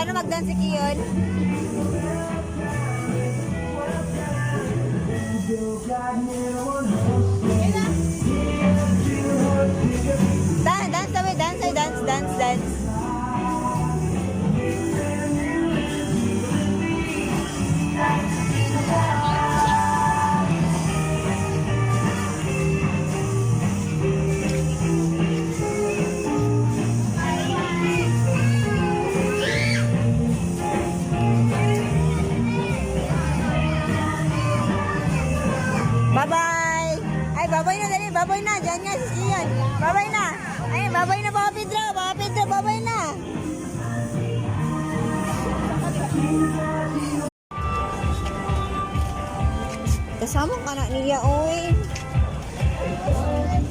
paano mag-dance si Kiyon? Dance away, dance. Bye-bye! Ay, babay na dali, babay na. Diyan nga si Kiyon. Babay na. Ay, babay na Papa Pedro, babay na. Kasama ka na niya, oy.